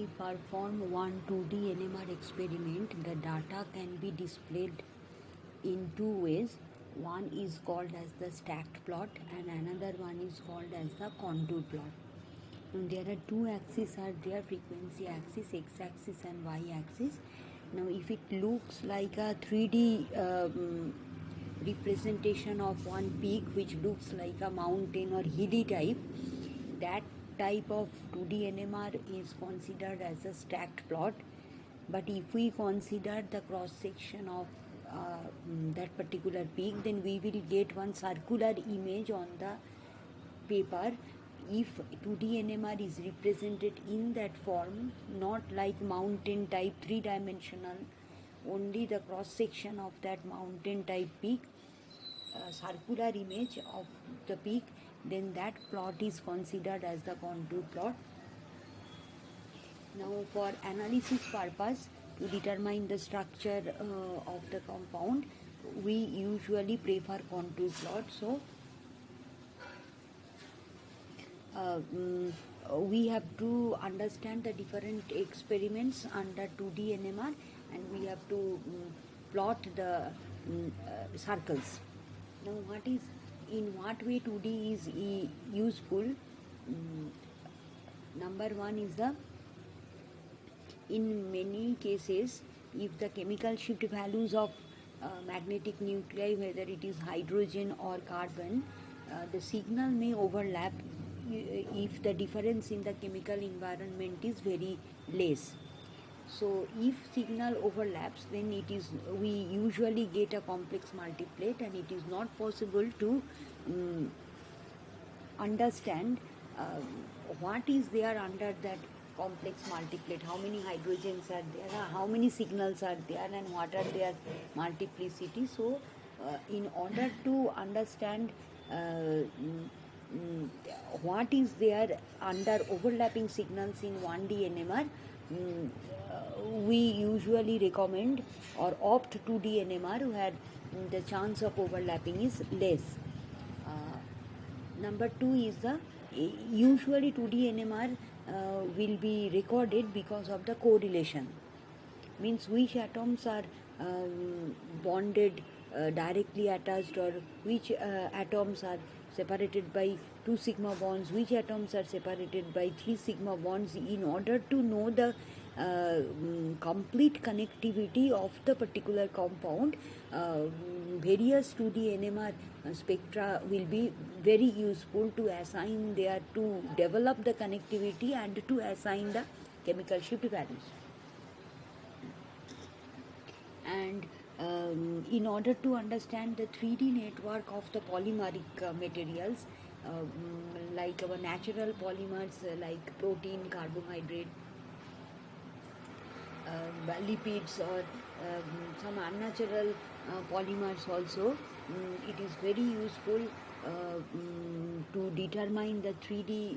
we perform one 2D NMR experiment, the data can be displayed in two ways. One is called as the stacked plot and another one is called as the contour plot. And there are two axes are there, frequency axis, x-axis and y-axis. Now if it looks like a 3D representation of one peak which looks like a mountain or hilly type, that type of 2D NMR is considered as a stacked plot. But if we consider the cross section of that particular peak, then we will get one circular image on the paper. If 2D NMR is represented in that form, not like mountain type 3-dimensional, only the cross section of that mountain type peak, circular image of the peak, then that plot is considered as the contour plot. Now for analysis purpose, to determine the structure of the compound, we usually prefer contour plot. So we have to understand the different experiments under 2D NMR, and we have to plot the circles. Now in what way 2D is useful? Number one is in many cases, if the chemical shift values of magnetic nuclei, whether it is hydrogen or carbon, the signal may overlap if the difference in the chemical environment is very less. So if signal overlaps, then we usually get a complex multiplet, and it is not possible to understand what is there under that complex multiplet, how many hydrogens are there, how many signals are there, and what are their multiplicity. So in order to understand what is there under overlapping signals in 1D NMR, we usually recommend or opt 2D NMR where the chance of overlapping is less. Number two is usually 2D NMR will be recorded because of the correlation. Means which atoms are bonded, directly attached, or which atoms are separated by 2 sigma bonds, which atoms are separated by 3 sigma bonds. In order to know the complete connectivity of the particular compound, various 2D NMR spectra will be very useful to develop the connectivity and to assign the chemical shift values. And in order to understand the 3D network of the polymeric materials, like our natural polymers like protein, carbohydrate, lipids, or some unnatural polymers also, it is very useful to determine the 3D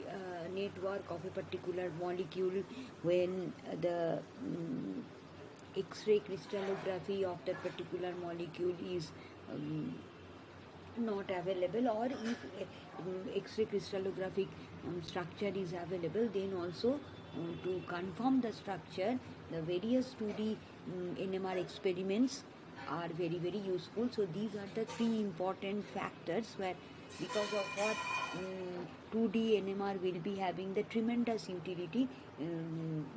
network of a particular molecule when the X-ray crystallography of that particular molecule is not available, or if X-ray crystallographic structure is available, then also to confirm the structure, the various 2D NMR experiments are very, very useful. So these are the three important factors where, because of what 2D NMR will be having the tremendous utility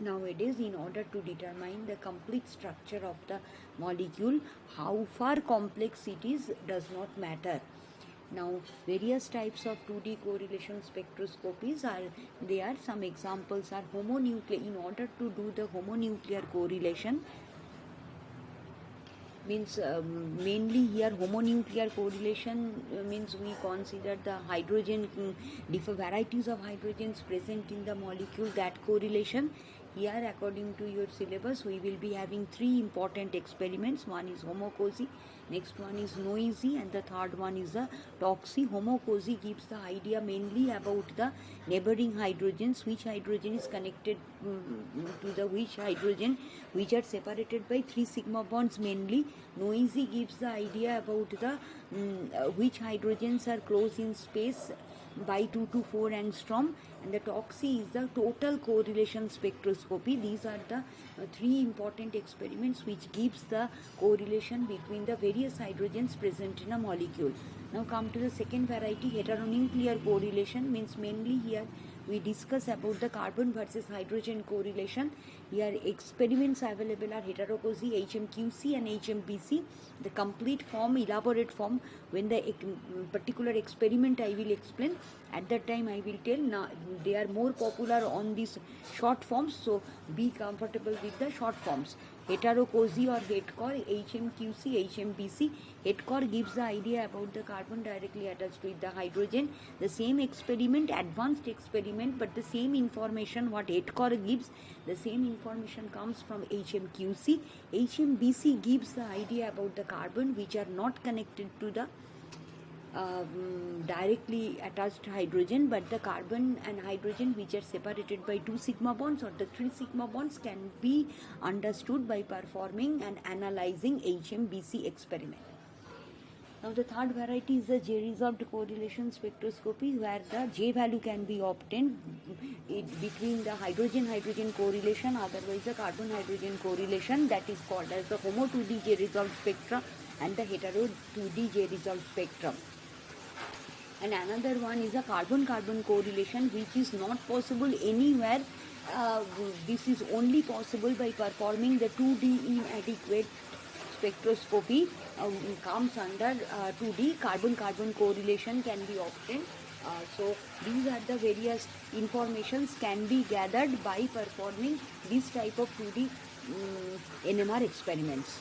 nowadays in order to determine the complete structure of the molecule. How far complex it is does not matter. Now various types of 2D correlation spectroscopies are there. Some examples are homonuclear. In order to do the homonuclear correlation, means mainly here homonuclear correlation means we consider the hydrogen, different varieties of hydrogens present in the molecule, that correlation. Here, according to your syllabus, we will be having three important experiments. One is HOMO-COSY, next one is NOESY, and the third one is the TOCSY. HOMO-COSY gives the idea mainly about the neighboring hydrogens, which hydrogen is connected to the which hydrogen, which are separated by 3 sigma bonds mainly. NOESY gives the idea about the which hydrogens are close in space by 2 to 4 angstrom, and the TOCSY is the total correlation spectroscopy. These are the three important experiments which gives the correlation between the various hydrogens present in a molecule. Now come to the second variety, heteronuclear correlation, means mainly here we discuss about the carbon versus hydrogen correlation. Here experiments available are heterocozy, HMQC and HMPC. The complete form, elaborate form, when the particular experiment I will explain, at that time I will tell. Now they are more popular on these short forms, so be comfortable with the short forms. Heterocozy or het core, HMQC, HMPC. Het core gives the idea about the carbon directly attached with the hydrogen. The same experiment, advanced experiment, but the same information what het core gives, the same information comes from HMQC. HMBC gives the idea about the carbon which are not connected to the directly attached hydrogen, but the carbon and hydrogen which are separated by 2 sigma bonds or the 3 sigma bonds can be understood by performing and analyzing HMBC experiment. Now the third variety is the J-resolved correlation spectroscopy, where the J value can be obtained between the hydrogen-hydrogen correlation, otherwise the carbon-hydrogen correlation, that is called as the homo 2D J-resolved spectrum and the hetero 2D J-resolved spectrum. And another one is a carbon-carbon correlation, which is not possible anywhere. This is only possible by performing the 2D inadequate spectroscopy. Comes under 2D. Carbon-carbon correlation can be obtained. So these are the various informations can be gathered by performing this type of 2D NMR experiments.